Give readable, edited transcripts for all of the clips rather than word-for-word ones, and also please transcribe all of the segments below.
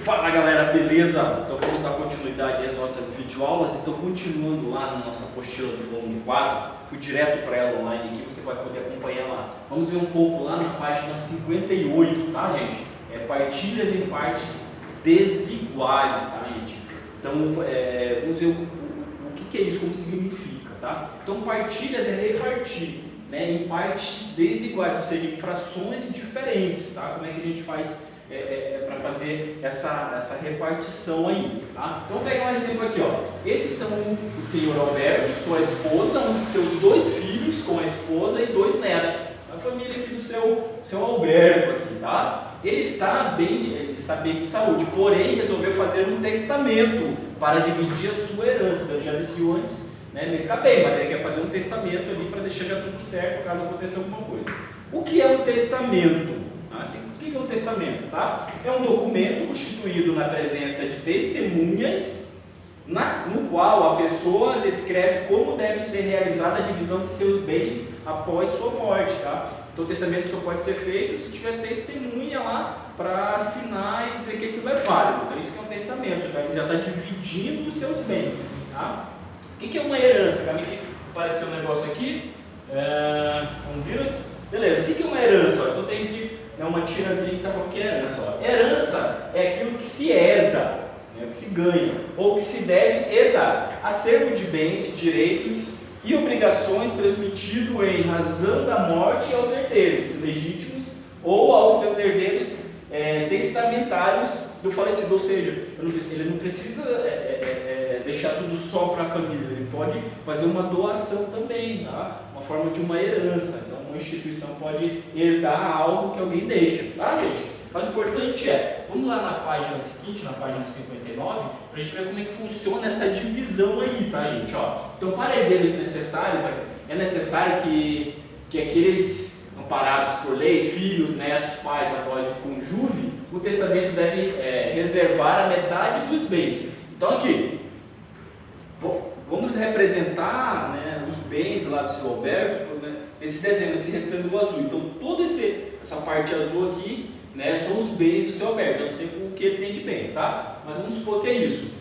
Fala galera, beleza? Então vamos dar continuidade às nossas videoaulas. Então continuando lá na nossa apostila do volume 4, fui direto para ela online aqui, você vai poder acompanhar lá. Vamos ver um pouco lá na página 58, tá gente? Partilhas em partes desiguais, tá gente? Então vamos ver o que é isso, como significa, tá? Então partilhas é repartir, né, em partes desiguais, ou seja, em frações diferentes, tá? Como é que a gente faz para fazer essa repartição aí, tá? Então vamos pegar um exemplo aqui, ó. Esses são o senhor Alberto, sua esposa, um de seus 2 filhos com a esposa e 2 netos. A família aqui do seu Alberto aqui, tá? Ele está bem de saúde, porém resolveu fazer um testamento para dividir a sua herança. Ele já decidiu antes, né? Ele está bem, mas ele quer fazer um testamento ali para deixar já tudo certo caso aconteça alguma coisa. O que é um testamento? O que é um testamento? Tá? É um documento constituído na presença de testemunhas, no qual a pessoa descreve como deve ser realizada a divisão de seus bens após sua morte. Tá? Então o testamento só pode ser feito se tiver testemunha lá para assinar e dizer que aquilo é válido. Então isso que é um testamento, tá? Ele já está dividindo os seus bens. Tá? O que é uma herança? Para mim apareceu um negócio aqui, um vírus. Beleza, o que é uma herança? Então tem aqui uma tirazinha que está falando que é herança. Herança é aquilo que se herda, né, que se ganha, ou que se deve herdar. Acervo de bens, direitos e obrigações transmitido em razão da morte aos herdeiros legítimos ou aos seus herdeiros testamentários do falecido. Ou seja, ele não precisa deixar tudo só para a família, ele pode fazer uma doação também, tá? Uma forma de uma herança. Então, uma instituição pode herdar algo que alguém deixa, tá, gente? Mas o importante vamos lá na página seguinte, na página 59, para a gente ver como é que funciona essa divisão aí, tá, gente? Ó, então, para herdeiros necessários, é necessário que aqueles amparados por lei, filhos, netos, pais, avós e cônjuge, o testamento deve reservar a metade dos bens. Então, aqui, vamos representar, né, os bens lá do seu Alberto, né, nesse desenho, esse retângulo azul. Então, toda essa parte azul aqui, né, são os bens do seu Alberto. Eu não sei o que ele tem de bens, tá? Mas vamos supor que é isso.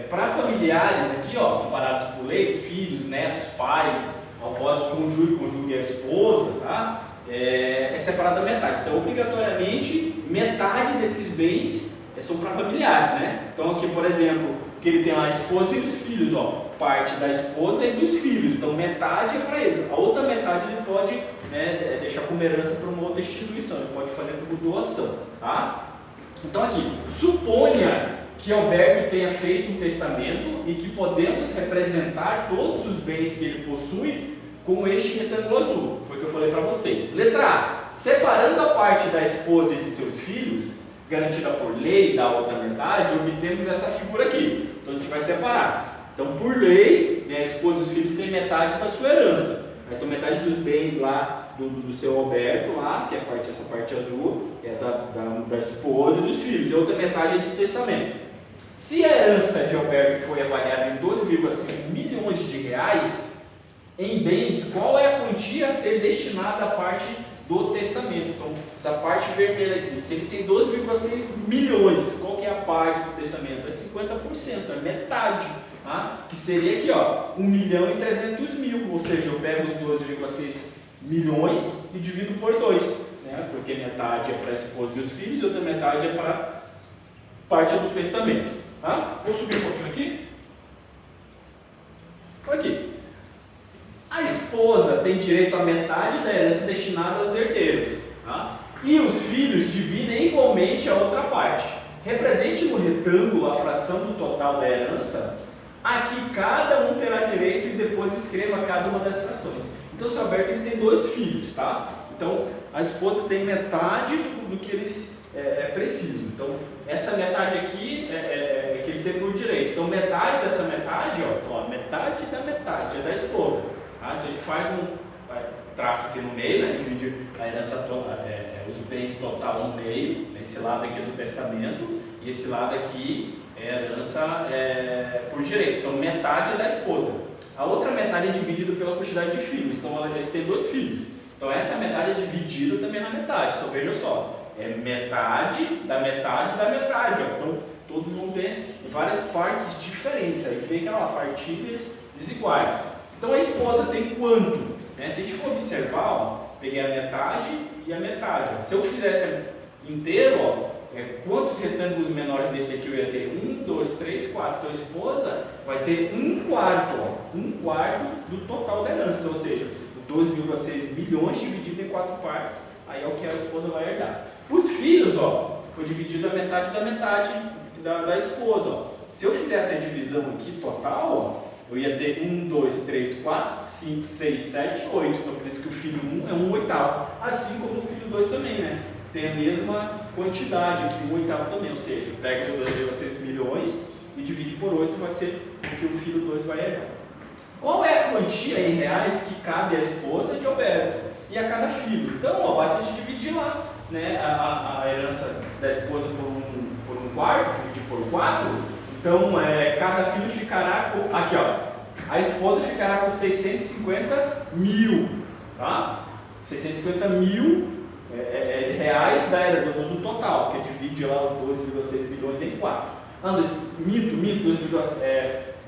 Para familiares aqui, ó, comparados por leis, filhos, netos, pais, avós, o cônjuge e a esposa, tá? É separado da metade. Então, obrigatoriamente, metade desses bens são para familiares, né? Então, aqui, por exemplo, que ele tem lá a esposa e os filhos, ó, parte da esposa e dos filhos, então metade é para eles, a outra metade ele pode, né, deixar como herança para uma outra instituição, ele pode fazer como doação, tá? Então aqui, suponha que Alberto tenha feito um testamento e que podemos representar todos os bens que ele possui com este retângulo azul, foi o que eu falei para vocês. Letra A, separando a parte da esposa e de seus filhos, garantida por lei da outra metade, obtemos essa figura aqui. Então a gente vai separar. Então, por lei, né, a esposa e os filhos têm metade da sua herança. Então, metade dos bens lá do seu Alberto, lá, que é essa parte azul, que é da esposa e dos filhos. E a outra metade é de testamento. Se a herança de Alberto foi avaliada em 2,5 milhões de reais em bens, qual é a quantia a ser destinada à parte do testamento? Então, essa parte vermelha aqui, se ele tem 12,6 milhões, qual que é a parte do testamento? É 50%, é metade, tá? Que seria aqui, ó, 1.300.000, ou seja, eu pego os 12,6 milhões e divido por 2, né? Porque metade é para a esposa e os filhos e outra metade é para parte do testamento, tá? Vou subir um pouquinho aqui. Aqui. A esposa tem direito à metade da herança destinada aos herdeiros, tá? E os filhos dividem igualmente a outra parte. Represente no retângulo a fração do total da herança, a que cada um terá direito, e depois escreva cada uma das frações. Então, o seu Alberto ele tem 2 filhos, tá? Então, a esposa tem metade do que eles precisam. Então, essa metade aqui é que eles têm por direito. Então, metade dessa metade, ó, metade da metade é da esposa. Tá? Então ele faz traça aqui no meio, né, dividir a herança os bens total no meio, esse lado aqui do testamento, e esse lado aqui é a herança por direito. Então metade é da esposa. A outra metade é dividida pela quantidade de filhos. Então eles têm 2 filhos. Então essa metade é dividida também na metade. Então veja só, é metade da metade da metade. Ó. Então todos vão ter várias partes diferentes. Aí vem aquela partilhas desiguais. Então a esposa tem quanto? Né? Se a gente for observar, ó, peguei a metade e a metade. Ó. Se eu fizesse inteiro, ó, quantos retângulos menores desse aqui eu ia ter? 1, 2, 3, 4. Então a esposa vai ter 1/4, ó, 1/4 do total da herança. Então, ou seja, 2,6 milhões dividido em 4 partes, aí é o que a esposa vai herdar. Os filhos, ó, foi dividido a metade da metade da esposa. Ó. Se eu fizesse a divisão aqui total, ó, eu ia ter 1, 2, 3, 4, 5, 6, 7, 8. Então por isso que o filho 1 é 1/8. Assim como o filho 2 também, né? Tem a mesma quantidade aqui, 1/8 também. Ou seja, pega 2,6 milhões e divide por 8, vai ser o que o filho 2 vai herdar. Qual é a quantia em reais que cabe à esposa de Alberto e a cada filho? Então, ó, basta a gente dividir lá, né, a herança da esposa por um quarto, dividir por 4. Então, cada filho ficará com, aqui ó, a esposa ficará com 650 mil, tá? 650 mil reais do total, porque divide lá os 2,6 milhões em 4. Minto,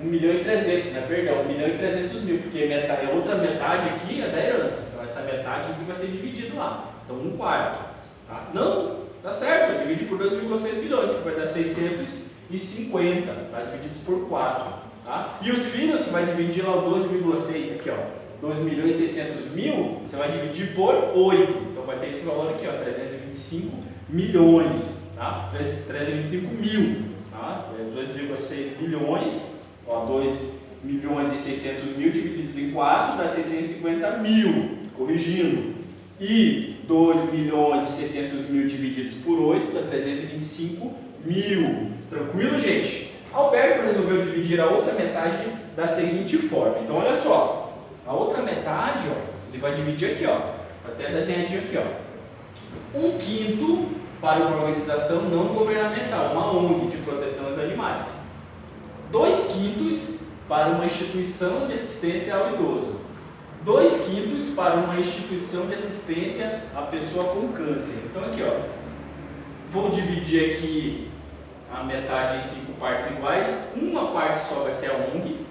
1 milhão e 300, né? Perdão, 1 milhão e 300 mil, porque a outra metade aqui é da herança, então essa metade aqui vai ser dividida lá, então 1/4. Tá? Não, tá certo, divide por 2,6 milhões, que vai dar 650, tá? Divididos por 4. Tá? E os filhos, você vai dividir lá o 2,6, aqui ó, 2 milhões e 600 mil, você vai dividir por 8, então vai ter esse valor aqui ó, 325 milhões, tá? 325 mil, tá? 2,6 milhões, ó, 2 milhões e 600 mil divididos em 4 dá 650 mil, corrigindo, e 2 milhões e 600 mil divididos por 8 dá 325 mil, tranquilo, gente? Alberto resolveu dividir a outra metade da seguinte forma, então olha só, a outra metade, ó, ele vai dividir aqui, ó, até desenhadinho aqui, ó, 1/5 para uma organização não governamental, uma ONG de proteção aos animais, 2/5 para uma instituição de assistência ao idoso, 2/5 para uma instituição de assistência à pessoa com câncer. Então aqui, ó, vou dividir aqui a metade em 5 partes iguais, uma parte só vai ser a ONG,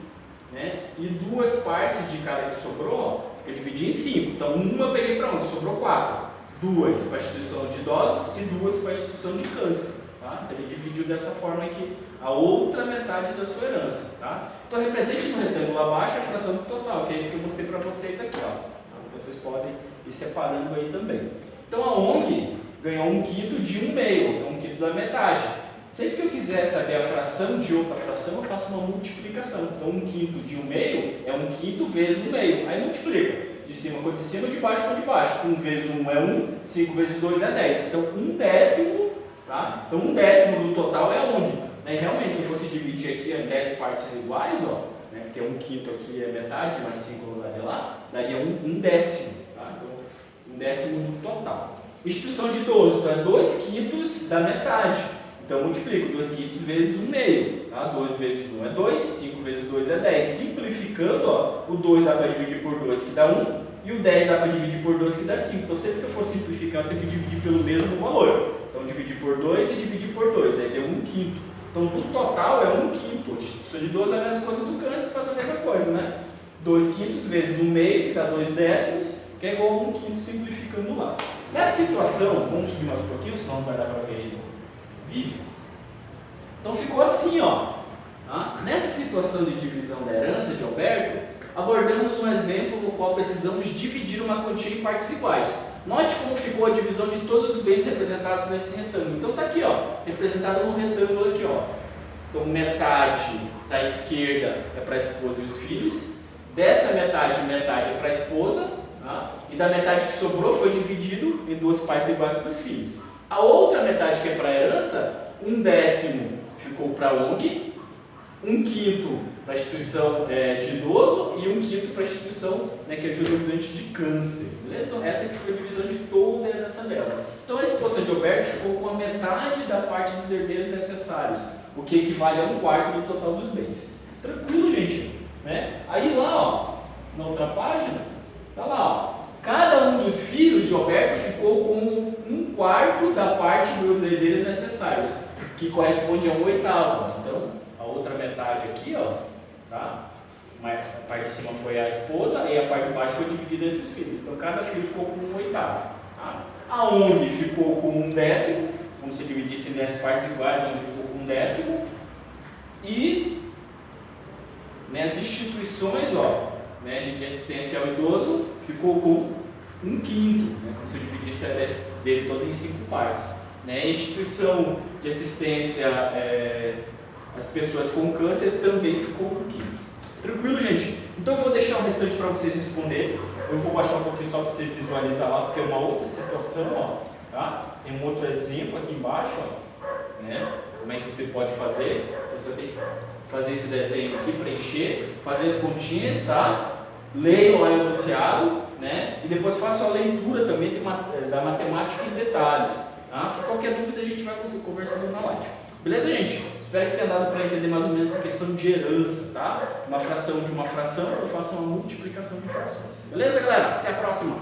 né? E 2 partes de cada que sobrou, ó, eu dividi em 5. Então uma eu peguei para onde? Sobrou 4. 2 para a instituição de idosos e 2 para a instituição de câncer. Tá? Então ele dividiu dessa forma aqui a outra metade da sua herança. Tá? Então represente no retângulo abaixo a fração do total, que é isso que eu mostrei para vocês aqui. Ó. Então, vocês podem ir separando aí também. Então a ONG ganhou 1/5 de 1/2, então 1/5 da metade. Sempre que eu quiser saber a fração de outra fração, eu faço uma multiplicação. Então 1/5 de 1/2 é 1/5 vezes 1/2. Aí multiplica. De cima com de cima, de baixo com de baixo. 1 vezes 1 é 1, 5 vezes 2 é 10. Então 1/10, tá? Então 1/10 do total é a ONG. Né? E realmente, se eu fosse dividir aqui em 10 partes iguais, ó, né? Porque 1/5 aqui é metade, mais 5 lá de lá, daria 1/10. Tá? Então 1/10 do total. Instituição de idoso, então é 2/5 da metade. Então, multiplico 2/5 vezes 1/2. Tá? 2 vezes 1 é 2, 5 vezes 2 é 10. Simplificando, ó, o 2 dá para dividir por 2, que dá 1, e o 10 dá para dividir por 2, que dá 5. Então, sempre que eu for simplificar, eu tenho que dividir pelo mesmo valor. Então, dividir por 2 e dividir por 2, aí deu 1/5. Então, do total é 1/5. A instituição de idoso é a mesma coisa do câncer, faz a mesma coisa, né? 2/5 vezes 1/2, que dá 2/10, que é igual a 1/5 simplificando lá. Nessa situação, vamos subir mais um pouquinho, senão não vai dar para ver aí no vídeo. Então ficou assim, ó. Tá? Nessa situação de divisão da herança de Alberto, abordamos um exemplo no qual precisamos dividir uma quantia em partes iguais. Note como ficou a divisão de todos os bens representados nesse retângulo. Então tá aqui, ó, representado no retângulo aqui, ó. Então metade da esquerda é para a esposa e os filhos. Dessa metade é para a esposa, tá? E da metade que sobrou foi dividido em 2 partes iguais para os filhos. A outra metade que é para a herança, 1/10 ficou para a ONG, 1/5 para a instituição de idoso e 1/5 para a instituição, né, que ajuda os doentes de câncer. Beleza? Então essa foi a divisão de toda a herança dela. Então a esposa de Alberto ficou com a metade da parte dos herdeiros necessários, o que equivale a 1/4 do total dos bens. Tranquilo, gente? Né? Aí lá, ó, na outra página, tá lá, ó. Cada um dos filhos de Alberto ficou com 1/4 da parte dos herdeiros necessários, que corresponde a 1/8. Então, a outra metade aqui, ó, tá? A parte de cima foi a esposa e a parte de baixo foi dividida entre os filhos. Então, cada filho ficou com 1/8. Tá? A ONG ficou com 1/10, como se dividisse em 10 partes iguais, a ONG ficou com 1/10. E nas instituições, ó, né, de assistência ao idoso, ficou com 1/5, né, como se eu dividisse a dele toda em 5 partes. Né? A instituição de assistência às pessoas com câncer também ficou com 1/5. Tranquilo, gente? Então eu vou deixar o restante para vocês responderem. Eu vou baixar um pouquinho só para você visualizar lá, porque é uma outra situação, ó, tá? Tem um outro exemplo aqui embaixo, ó, né? Como é que você pode fazer? Você vai ter que fazer esse desenho aqui, preencher, fazer as continhas, tá? Leiam lá o enunciado, né? E depois façam a leitura também da matemática em detalhes, tá? Qualquer dúvida a gente vai conversando na live. Beleza, gente? Espero que tenha dado para entender mais ou menos a questão de herança, tá? Uma fração de uma fração, eu faço uma multiplicação de frações. Beleza, galera? Até a próxima!